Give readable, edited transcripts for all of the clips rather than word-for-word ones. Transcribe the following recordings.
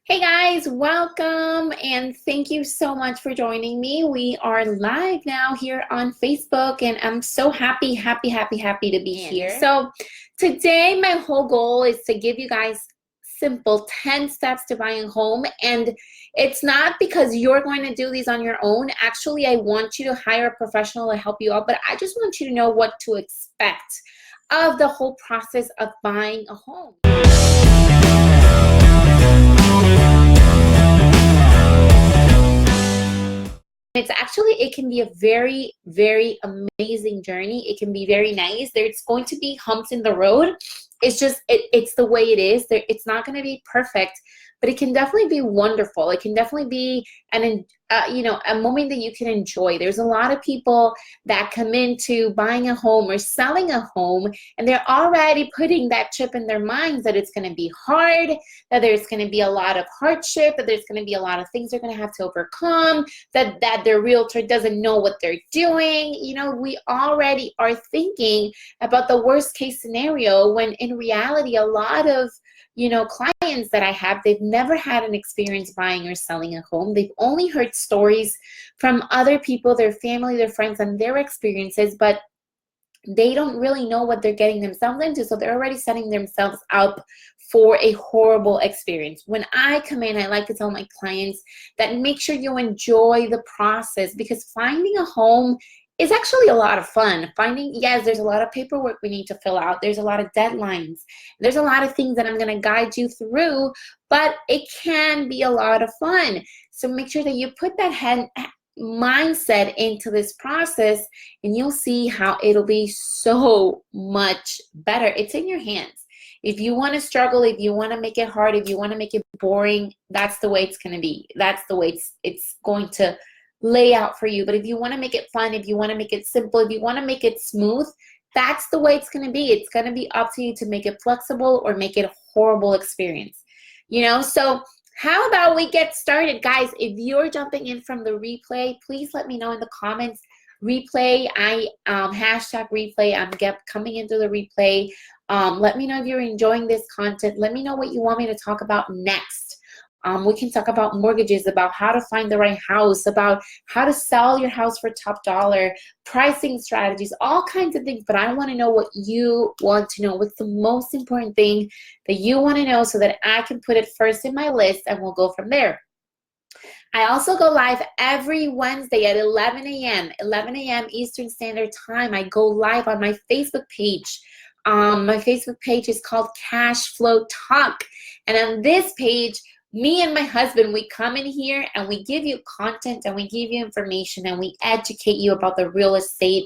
Hey guys, welcome and thank you so much for joining me. We are live now here on Facebook and I'm so happy to be here. So today my whole goal is to give you guys simple 10 steps to buying a home, and it's not because you're going to do these on your own. Actually, I want you to hire a professional to help you out, but I just want you to know what to expect of the whole process of buying a home. It can be a very amazing journey. It can be very nice. There's going to be humps in the road. It's the way it is. It's not going to be perfect, but it can definitely be wonderful. It can definitely be a moment that you can enjoy. There's a lot of people that come into buying a home or selling a home, and they're already putting that chip in their minds that it's going to be hard, that there's going to be a lot of hardship, that there's going to be a lot of things they're going to have to overcome, that their realtor doesn't know what they're doing. We already are thinking about the worst case scenario, when in reality, a lot of clients that I have, they've never had an experience buying or selling a home. They've only heard stories from other people, their family, their friends, and their experiences, but they don't really know what they're getting themselves into, so they're already setting themselves up for a horrible experience. When I come in, I like to tell my clients that make sure you enjoy the process, because finding a home is actually a lot of fun. Yes, there's a lot of paperwork we need to fill out. There's a lot of deadlines. There's a lot of things that I'm going to guide you through, but it can be a lot of fun. So make sure that you put that mindset into this process, and you'll see how it'll be so much better. It's in your hands. If you want to struggle, if you want to make it hard, if you want to make it boring, that's the way it's going to be. That's the way it's going to lay out for you. But if you want to make it fun, if you want to make it simple, if you want to make it smooth, that's the way it's going to be. It's going to be up to you to make it flexible or make it a horrible experience. So how about we get started? Guys, if you're jumping in from the replay, please let me know in the comments. Replay, hashtag replay. I'm coming into the replay. Let me know if you're enjoying this content. Let me know what you want me to talk about next. We can talk about mortgages, about how to find the right house, about how to sell your house for top dollar, pricing strategies, all kinds of things. But I want to know what you want to know. What's the most important thing that you want to know, so that I can put it first in my list, and we'll go from there. I also go live every Wednesday at 11 a.m. Eastern Standard Time. I go live on my Facebook page. My Facebook page is called Cash Flow Talk. And on this page, me and my husband, we come in here and we give you content, and we give you information, and we educate you about the real estate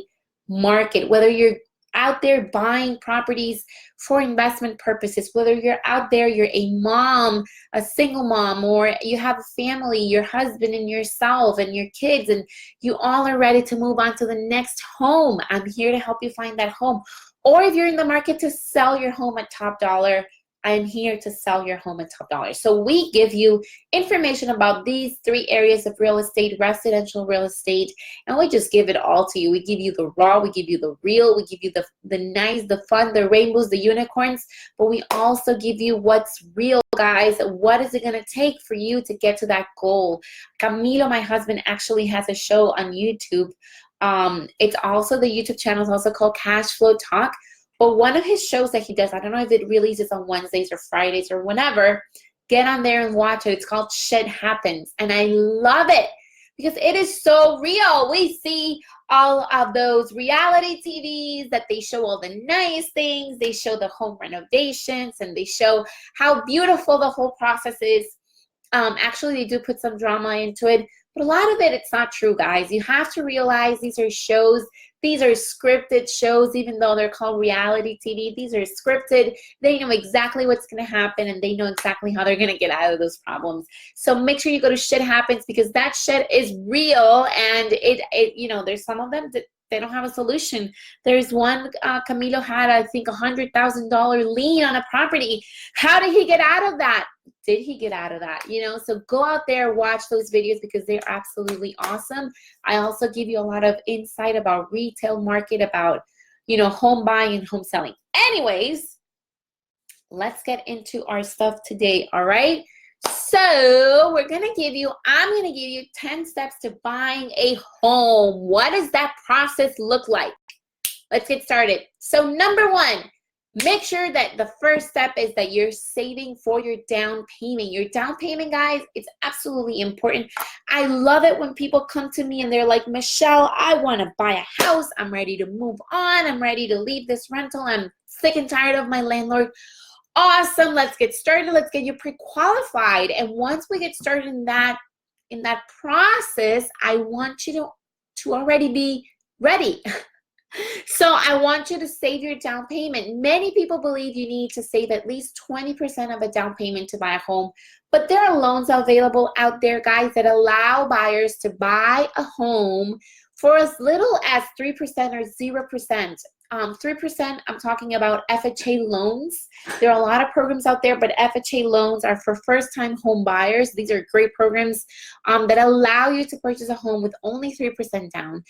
market. Whether you're out there buying properties for investment purposes, whether you're out there, you're a mom, a single mom, or you have a family, your husband and yourself and your kids, and you all are ready to move on to the next home, I'm here to help you find that home. Or if you're in the market to sell your home at top dollar, I'm here to sell your home at top dollar. So we give you information about these 3 areas of real estate, residential real estate, and we just give it all to you. We give you the raw, we give you the real, we give you the nice, the fun, the rainbows, the unicorns, but we also give you what's real, guys. What is it going to take for you to get to that goal? Camilo, my husband, actually has a show on YouTube. It's also, the YouTube channel is also called Cash Flow Talk. But one of his shows that he does, I don't know if it releases on Wednesdays or Fridays or whenever, get on there and watch it. It's called Shit Happens. And I love it because it is so real. We see all of those reality TVs that they show all the nice things. They show the home renovations, and they show how beautiful the whole process is. Actually, they do put some drama into it. But a lot of it, it's not true, guys. You have to realize these are shows. These are scripted shows, even though they're called reality TV. These are scripted. They know exactly what's going to happen, and they know exactly how they're going to get out of those problems. So make sure you go to Shit Happens, because that shit is real, and there's some of them that they don't have a solution. There's one, Camilo had, I think, $100,000 lien on a property. How did he get out of that? Did he get out of that? So go out there, watch those videos, because they're absolutely awesome. I also give you a lot of insight about retail market, about, home buying and home selling. Anyways, let's get into our stuff today, all right? So I'm going to give you 10 steps to buying a home. What does that process look like? Let's get started. So number one, make sure that the first step is that you're saving for your down payment. Your down payment, guys, it's absolutely important. I love it when people come to me and they're like, Michelle, I want to buy a house. I'm ready to move on. I'm ready to leave this rental. I'm sick and tired of my landlord. Awesome. Let's get started. Let's get you pre-qualified. And once we get started in that process, I want you to already be ready. So I want you to save your down payment. Many people believe you need to save at least 20% of a down payment to buy a home, but there are loans available out there, guys, that allow buyers to buy a home for as little as 3% or 0%. 3%, I'm talking about FHA loans. There are a lot of programs out there, but FHA loans are for first-time home buyers. These are great programs that allow you to purchase a home with only 3% down.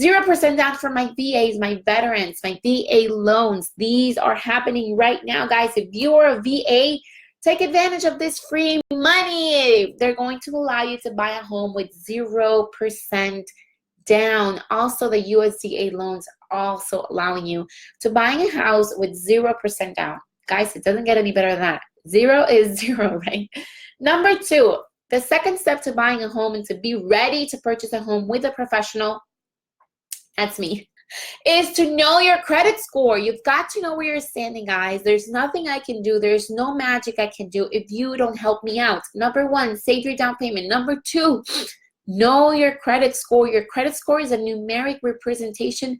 0% down for my VAs, my veterans, my VA loans. These are happening right now, guys. If you are a VA, take advantage of this free money. They're going to allow you to buy a home with 0% down. Also, the USDA loans also allowing you to buying a house with 0% down. Guys, it doesn't get any better than that. 0 is 0, right? Number two, the second step to buying a home and to be ready to purchase a home with a professional, that's me, is to know your credit score. You've got to know where you're standing, guys. There's nothing I can do. There's no magic I can do if you don't help me out. Number one, save your down payment. Number two, know your credit score. Your credit score is a numeric representation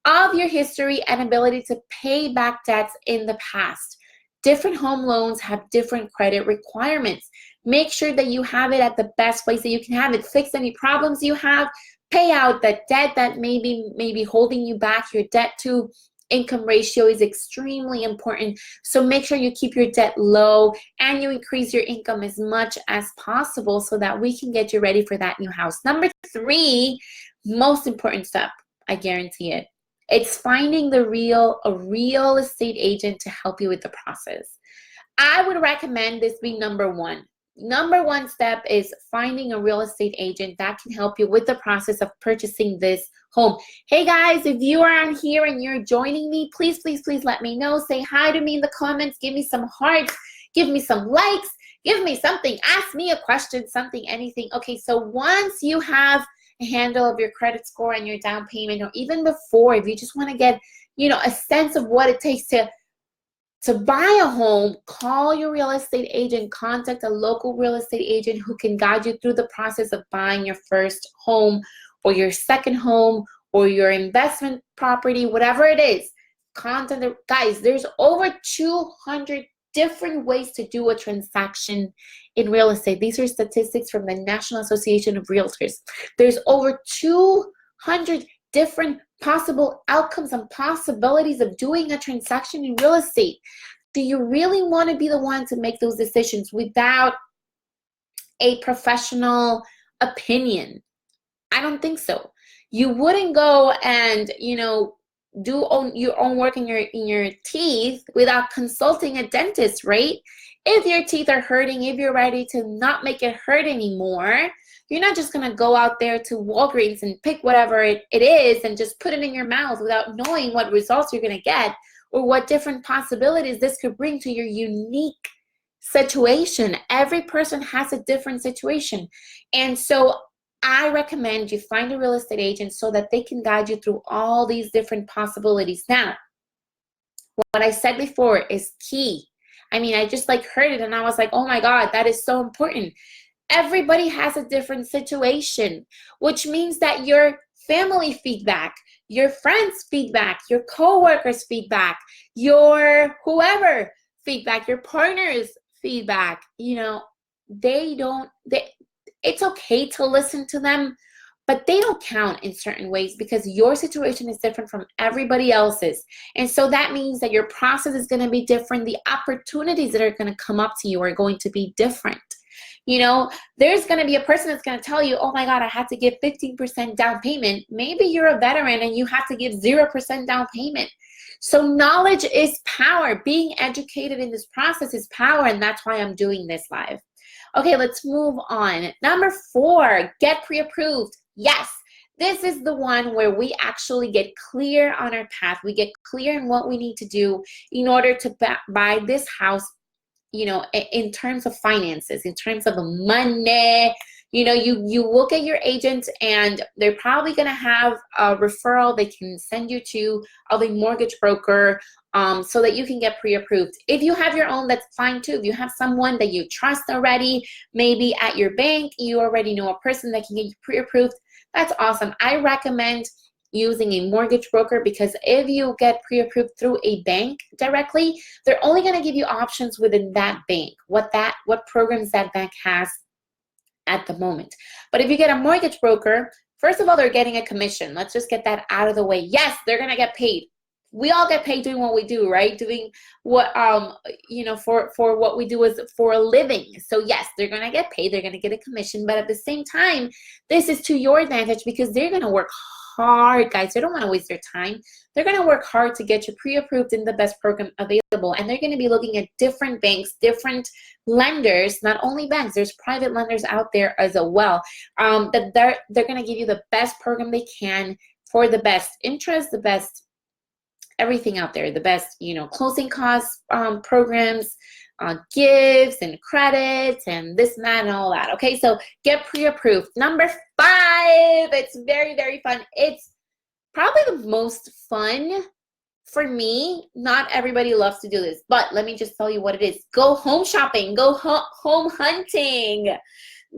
of your history and ability to pay back debts in the past. Different home loans have different credit requirements. Make sure that you have it at the best place that you can have it. Fix any problems you have. Pay out that debt that may be holding you back. Your debt to income ratio is extremely important. So make sure you keep your debt low and you increase your income as much as possible so that we can get you ready for that new house. Number three, most important step, I guarantee it. It's finding a real estate agent to help you with the process. I would recommend this be number one. Number one step is finding a real estate agent that can help you with the process of purchasing this home. Hey guys, if you are on here and you're joining me, please, please, please let me know. Say hi to me in the comments. Give me some hearts. Give me some likes. Give me something. Ask me a question, something, anything. Okay, so once you have a handle of your credit score and your down payment, or even before, if you just want to get, a sense of what it takes to buy a home, call your real estate agent, contact a local real estate agent who can guide you through the process of buying your first home or your second home or your investment property, whatever it is. Guys, there's over 200 different ways to do a transaction in real estate. These are statistics from the National Association of Realtors. There's over 200 different possible outcomes and possibilities of doing a transaction in real estate. Do you really want to be the one to make those decisions without a professional opinion? I don't think so. You wouldn't go and, do your own work in your teeth without consulting a dentist, right? If your teeth are hurting, if you're ready to not make it hurt anymore, you're not just going to go out there to Walgreens and pick whatever it is and just put it in your mouth without knowing what results you're going to get or what different possibilities this could bring to your unique situation. Every person has a different situation. And so I recommend you find a real estate agent so that they can guide you through all these different possibilities. Now, what I said before is key. I mean, I just heard it and I was like, oh my God, that is so important. Everybody has a different situation, which means that your family feedback, your friends' feedback, your coworkers' feedback, your whoever feedback, your partner's feedback, it's okay to listen to them, but they don't count in certain ways because your situation is different from everybody else's. And so that means that your process is going to be different. The opportunities that are going to come up to you are going to be different. There's going to be a person that's going to tell you, oh my God, I had to give 15% down payment. Maybe you're a veteran and you have to give 0% down payment. So knowledge is power. Being educated in this process is power, and that's why I'm doing this live. Okay, let's move on. Number 4, get pre-approved. Yes, this is the one where we actually get clear on our path. We get clear in what we need to do in order to buy this house, you know, in terms of finances, in terms of money. You know, you look at your agent and they're probably going to have a referral they can send you to of a mortgage broker, so that you can get pre-approved. If you have your own, that's fine too. If you have someone that you trust already, maybe at your bank, you already know a person that can get you pre-approved, that's awesome. I recommend using a mortgage broker, because if you get pre-approved through a bank directly, they're only going to give you options within that bank, what programs that bank has at the moment. But if you get a mortgage broker, first of all, they're getting a commission. Let's just get that out of the way. Yes, they're going to get paid. We all get paid doing what we do, right? Doing what, you know, for what we do is for a living. So yes, they're going to get paid. They're going to get a commission. But at the same time, this is to your advantage, because they're going to work hard, guys. They don't want to waste their time. They're going to work hard to get you pre-approved in the best program available. And they're going to be looking at different banks, different lenders, not only banks. There's private lenders out there as well, that they're going to give you the best program they can for the best interest, the best everything out there, the best, you know, closing costs programs, gifts and credits and this and that and all that. Okay, so get pre-approved. Number 5, it's very, very fun. It's probably the most fun for me. Not everybody loves to do this, but let me just tell you what it is. Go home shopping, go home hunting.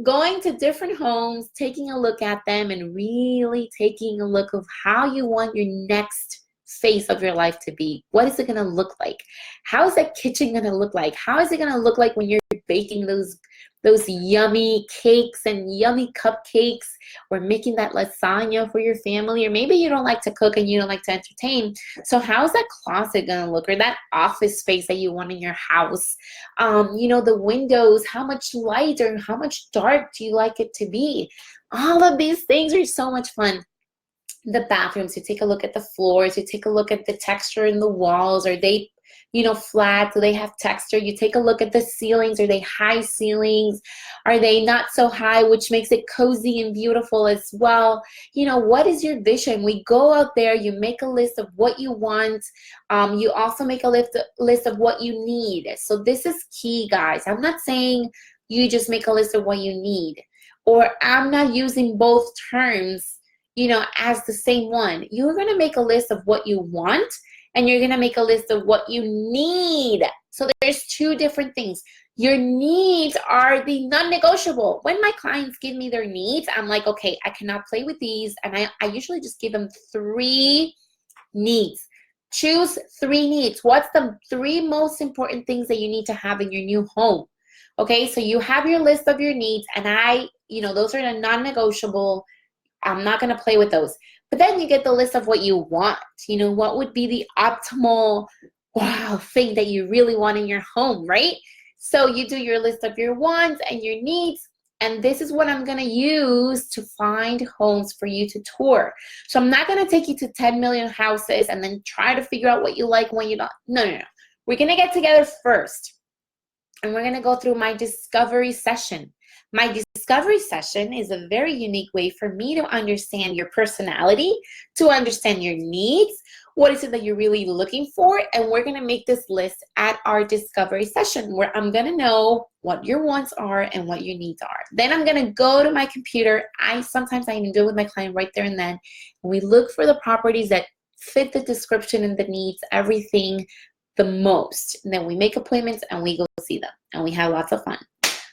Going to different homes, taking a look at them, and really taking a look of how you want your next phase of your life to be. What is it going to look like? How is that kitchen going to look like? How is it going to look like when you're baking those yummy cakes and yummy cupcakes, or making that lasagna for your family? Or maybe you don't like to cook and you don't like to entertain. So how's that closet going to look, or that office space that you want in your house? You know, the windows, how much light or how much dark do you like it to be? All of these things are so much fun. The bathrooms, you take a look at the floors, you take a look at the texture in the walls. Are they, you know, flat? Do they have texture? You take a look at the ceilings. Are they high ceilings? Are they not so high, which makes it cozy and beautiful as well? You know, what is your vision? We go out there, you make a list of what you want. You also make a list of what you need. So this is key, guys. I'm not saying you just make a list of what you need, or I'm not using both terms, you know, as the same one. You're going to make a list of what you want, and you're going to make a list of what you need. So there's 2 different things. Your needs are the non-negotiable. When my clients give me their needs, I'm like, okay, I cannot play with these. And I usually just give them 3 needs. Choose 3 needs. What's the 3 most important things that you need to have in your new home? Okay, so you have your list of your needs, and you know, those are the non-negotiable. I'm not going to play with those. But then you get the list of what you want. You know, what would be the optimal, wow, thing that you really want in your home, right? So you do your list of your wants and your needs, and this is what I'm going to use to find homes for you to tour. So I'm not going to take you to 10 million houses and then try to figure out what you like when you don't. No, no, no. We're going to get together first, and we're going to go through my discovery session. My discovery session is a very unique way for me to understand your personality, to understand your needs, what is it that you're really looking for, and we're going to make this list at our discovery session, where I'm going to know what your wants are and what your needs are. Then I'm going to go to my computer. Sometimes I even do it with my client right there and then. And we look for the properties that fit the description and the needs, everything the most. And then we make appointments and we go see them, and we have lots of fun.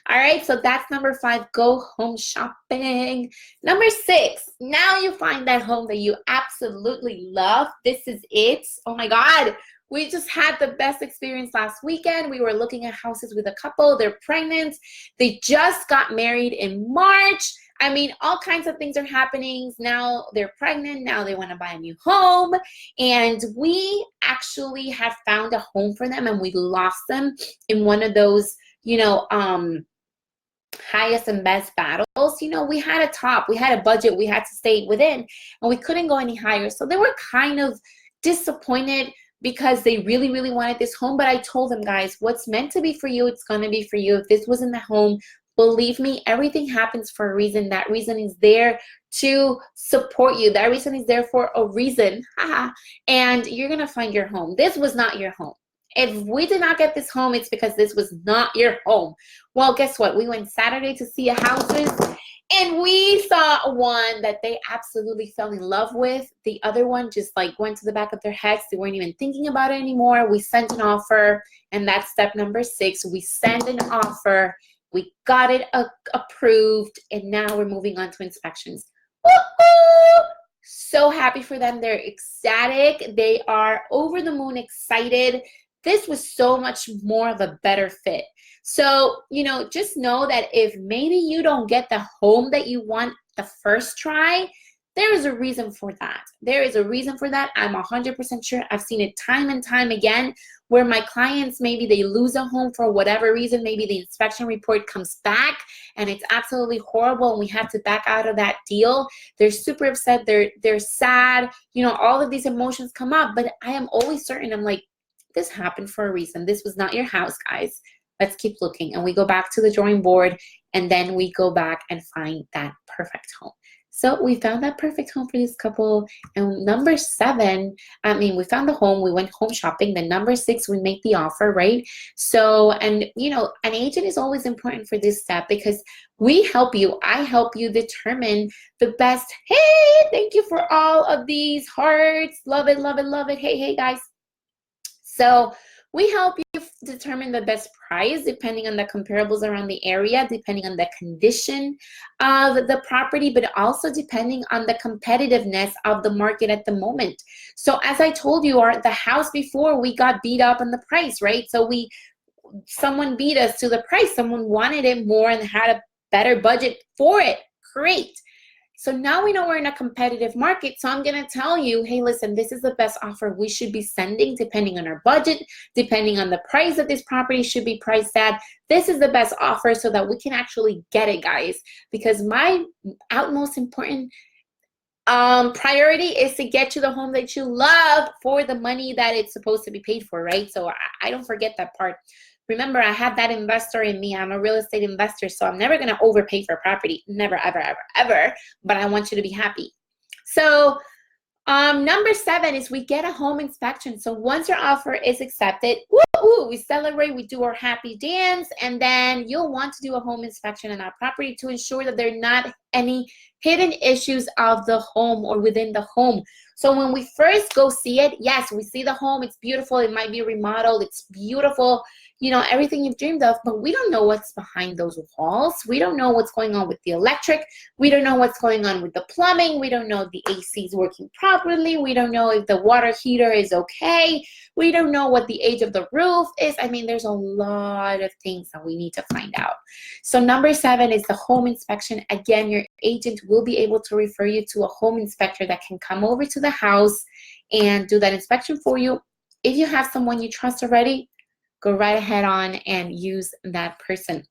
All right, so that's number 5, go home shopping. Number 6, now you find that home that you absolutely love. This is it. Oh my God, we just had the best experience last weekend. We were looking at houses with a couple. They're pregnant. They just got married in March. I mean, all kinds of things are happening. Now they're pregnant. Now they want to buy a new home. And we actually had found a home for them, and we lost them in one of those, you know, highest and best battles. You know, we had a top, we had a budget we had to stay within, and we couldn't go any higher. So they were kind of disappointed because they really, really wanted this home. But I told them, guys, what's meant to be for you, it's going to be for you. If this wasn't the home, Believe me, everything happens for a reason. That reason is there to support you. That reason is there for a reason. And you're going to find your home. This was not your home. If we did not get this home, it's because this was not your home. Well, guess what? We went Saturday to see a houses, and we saw one that they absolutely fell in love with. The other one just like went to the back of their heads. They weren't even thinking about it anymore. We sent an offer, and that's step number 6. We send an offer. We got it approved, and now we're moving on to inspections. Woo-hoo! So happy for them. They're ecstatic. They are over the moon excited. This was so much more of a better fit. So, just know that if maybe you don't get the home that you want the first try, there is a reason for that. There is a reason for that. I'm 100% sure. I've seen it time and time again where my clients, maybe they lose a home for whatever reason. Maybe the inspection report comes back and it's absolutely horrible and we have to back out of that deal. They're super upset. They're sad. All of these emotions come up. But I am always certain. I'm like, this happened for a reason. This was not your house, guys. Let's keep looking. And we go back to the drawing board, and then we go back and find that perfect home. So we found that perfect home for this couple. And number 7, we found the home. We went home shopping. Then number 6, we make the offer, right? So, and an agent is always important for this step because we help you. I help you determine the best. Hey, thank you for all of these hearts. Love it, love it, love it. Hey, guys. So we help you determine the best price depending on the comparables around the area, depending on the condition of the property, but also depending on the competitiveness of the market at the moment. So as I told you, the house before, we got beat up on the price, right? So someone beat us to the price. Someone wanted it more and had a better budget for it. Great. So now we know we're in a competitive market. So I'm going to tell you, hey, listen, this is the best offer we should be sending depending on our budget, depending on the price that this property should be priced at. This is the best offer so that we can actually get it, guys. Because my utmost important priority is to get you the home that you love for the money that it's supposed to be paid for, right? So I don't forget that part. Remember, I have that investor in me. I'm a real estate investor, so I'm never going to overpay for property. Never, ever, ever, ever. But I want you to be happy. So number 7 is we get a home inspection. So once your offer is accepted, we celebrate, we do our happy dance, and then you'll want to do a home inspection on our property to ensure that there are not any hidden issues of the home or within the home. So when we first go see it, yes, we see the home. It's beautiful. It might be remodeled. It's beautiful. Everything you've dreamed of, but we don't know what's behind those walls. We don't know what's going on with the electric. We don't know what's going on with the plumbing. We don't know if the AC is working properly. We don't know if the water heater is okay. We don't know what the age of the roof is. There's a lot of things that we need to find out. So number 7 is the home inspection. Again, your agent will be able to refer you to a home inspector that can come over to the house and do that inspection for you. If you have someone you trust already, go right ahead on and use that person.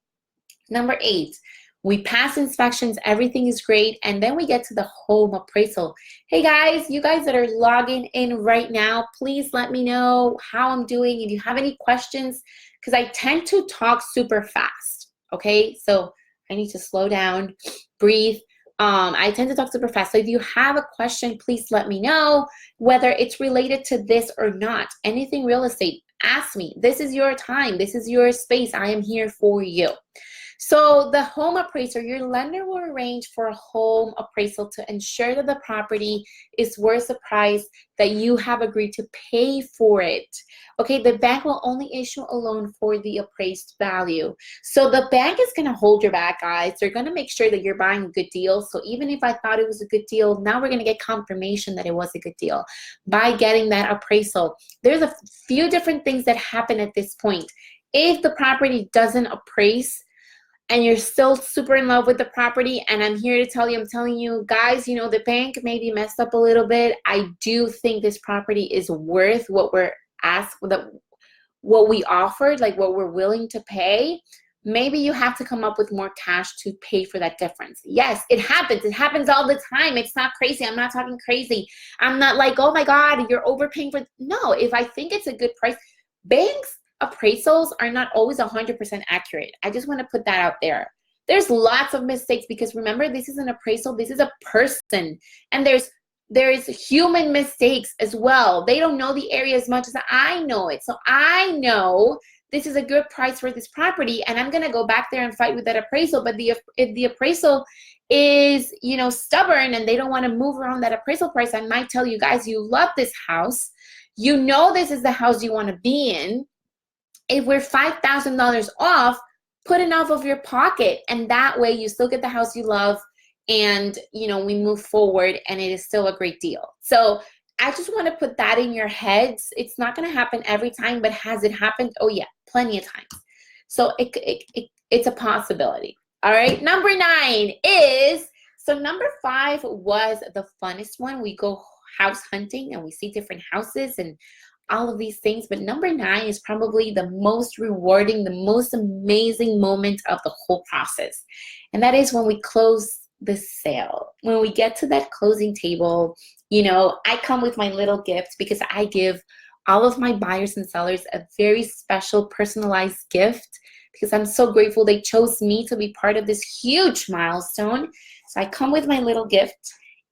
Number 8, we pass inspections, everything is great, and then we get to the home appraisal. Hey guys, you guys that are logging in right now, please let me know how I'm doing. If you have any questions, because I tend to talk super fast, okay? So I need to slow down, breathe. I tend to talk super fast. So if you have a question, please let me know, whether it's related to this or not. Anything real estate, ask me. This is your time. This is your space. I am here for you. So the home appraiser, your lender will arrange for a home appraisal to ensure that the property is worth the price that you have agreed to pay for it. Okay, the bank will only issue a loan for the appraised value. So the bank is going to hold your back, guys. They're going to make sure that you're buying a good deal. So even if I thought it was a good deal, now we're going to get confirmation that it was a good deal by getting that appraisal. There's a few different things that happen at this point. If the property doesn't appraise, and you're still super in love with the property, and I'm here to tell you, I'm telling you guys, the bank maybe messed up a little bit. I do think this property is worth what we're asked, what we offered, like what we're willing to pay. Maybe you have to come up with more cash to pay for that difference. Yes, it happens. It happens all the time. It's not crazy. I'm not talking crazy. I'm not like, oh my God, you're overpaying for. No, if I think it's a good price, banks appraisals are not always 100% accurate. I just want to put that out there. There's lots of mistakes because remember, this is an appraisal. This is a person, and there's human mistakes as well. They don't know the area as much as I know it. So I know this is a good price for this property, and I'm gonna go back there and fight with that appraisal. But if the appraisal is, you know, stubborn and they don't want to move around that appraisal price, I might tell you guys, you love this house, you know this is the house you want to be in. If we're $5,000 off, put enough of your pocket, and that way you still get the house you love, and you know, we move forward and it is still a great deal. So I just want to put that in your heads. It's not going to happen every time, but has it happened? Oh yeah, plenty of times. So it's a possibility. All right, number 9 is, so number 5 was the funnest one. We go house hunting and we see different houses and all of these things, but number 9 is probably the most rewarding, the most amazing moment of the whole process. And that is when we close the sale. When we get to that closing table, you know, I come with my little gift because I give all of my buyers and sellers a very special personalized gift because I'm so grateful they chose me to be part of this huge milestone. So I come with my little gift,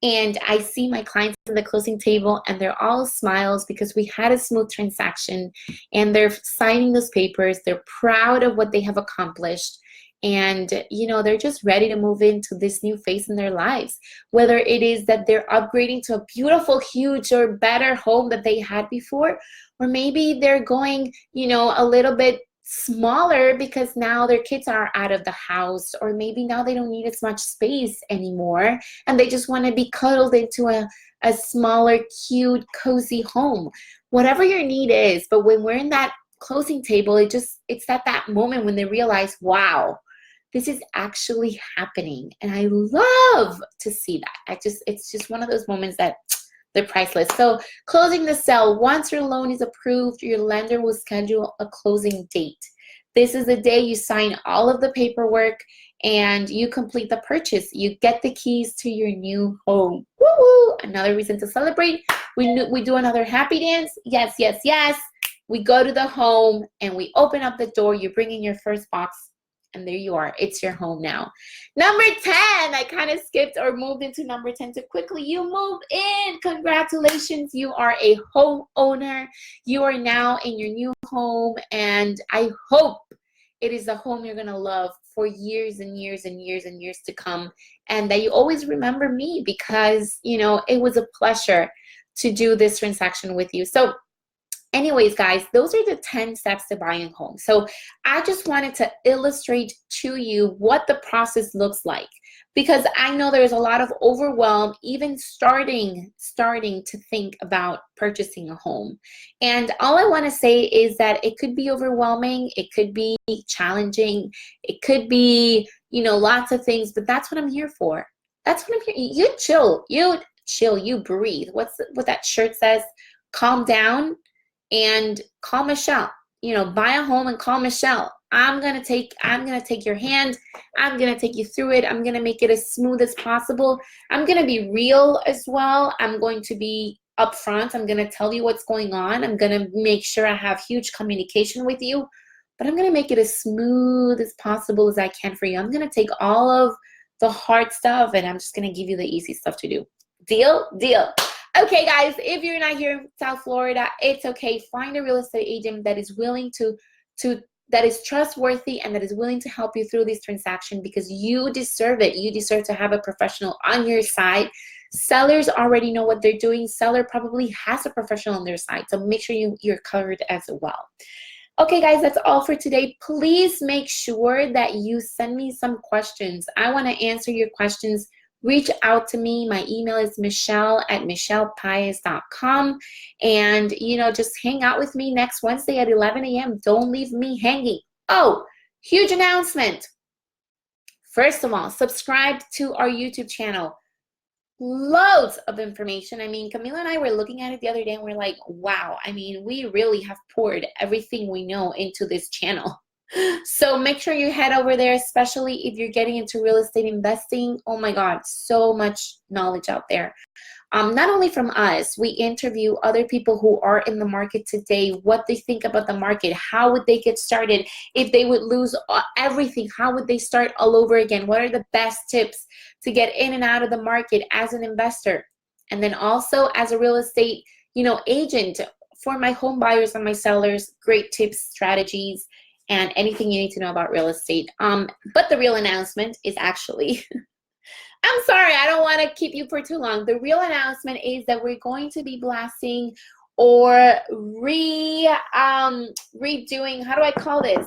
and I see my clients at the closing table and they're all smiles because we had a smooth transaction, and they're signing those papers. They're proud of what they have accomplished. And, you know, they're just ready to move into this new phase in their lives. Whether it is that they're upgrading to a beautiful, huge, or better home that they had before, or maybe they're going, you know, a little bit smaller because now their kids are out of the house, or maybe now they don't need as much space anymore and they just want to be cuddled into a smaller, cute, cozy home. Whatever your need is, but when we're in that closing table, it's at that moment when they realize, wow, this is actually happening. And I love to see that. It's just one of those moments that they're priceless. So closing the sale, once your loan is approved, your lender will schedule a closing date. This is the day you sign all of the paperwork and you complete the purchase. You get the keys to your new home. Woo-woo! Another reason to celebrate. We do another happy dance. Yes, yes, yes. We go to the home and we open up the door. You bring in your first box, and there you are. It's your home now. Number 10, I kind of skipped or moved into number 10 too quickly. You move in. Congratulations. You are a homeowner. You are now in your new home, and I hope it is the home you're going to love for years and years and years and years to come, and that you always remember me because, you know, it was a pleasure to do this transaction with you. So anyways, guys, those are the 10 steps to buying a home. So I just wanted to illustrate to you what the process looks like, because I know there's a lot of overwhelm even starting to think about purchasing a home. And all I want to say is that it could be overwhelming, it could be challenging, it could be, you know, lots of things, but that's what I'm here for. That's what I'm here. You chill, you breathe. What that shirt says? Calm down and call Michelle. You know, buy a home and call Michelle. I'm gonna take your hand. I'm gonna take you through it. I'm gonna make it as smooth as possible. I'm gonna be real as well. I'm going to be upfront. I'm gonna tell you what's going on. I'm gonna make sure I have huge communication with you, but I'm gonna make it as smooth as possible as I can for you. I'm gonna take all of the hard stuff and I'm just gonna give you the easy stuff to do. Deal? Deal. Okay, guys, if you're not here in South Florida, it's okay. Find a real estate agent that is willing that is trustworthy and that is willing to help you through this transaction, because you deserve it. You deserve to have a professional on your side. Sellers already know what they're doing. Seller probably has a professional on their side, so make sure you're covered as well. Okay, guys, that's all for today. Please make sure that you send me some questions. I want to answer your questions. Reach out to me. My email is michelle@michellepaez.com. And, you know, just hang out with me next Wednesday at 11 a.m. Don't leave me hanging. Oh, huge announcement. First of all, subscribe to our YouTube channel. Loads of information. I mean, Camila and I were looking at it the other day and we're like, wow, I mean, we really have poured everything we know into this channel. So make sure you head over there, especially if you're getting into real estate investing. Oh my God, so much knowledge out there. Not only from us, we interview other people who are in the market today, what they think about the market, how would they get started, if they would lose everything, how would they start all over again, what are the best tips to get in and out of the market as an investor, and then also as a real estate, agent for my home buyers and my sellers, great tips, strategies, and anything you need to know about real estate. But the real announcement is actually I'm sorry, I don't want to keep you for too long. The real announcement is that we're going to be blasting or redoing, how do I call this?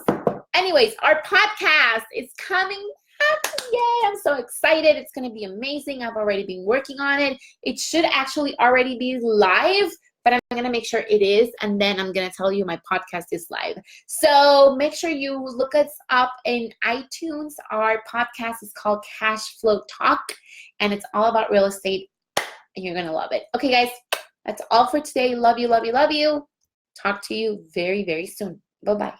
Anyways, our podcast is coming up. Yay, I'm so excited. It's going to be amazing. I've already been working on it. It should actually already be live, but I'm going to make sure it is, and then I'm going to tell you my podcast is live. So make sure you look us up in iTunes. Our podcast is called Cash Flow Talk, and it's all about real estate, and you're going to love it. Okay, guys, that's all for today. Love you, love you, love you. Talk to you very, very soon. Bye-bye.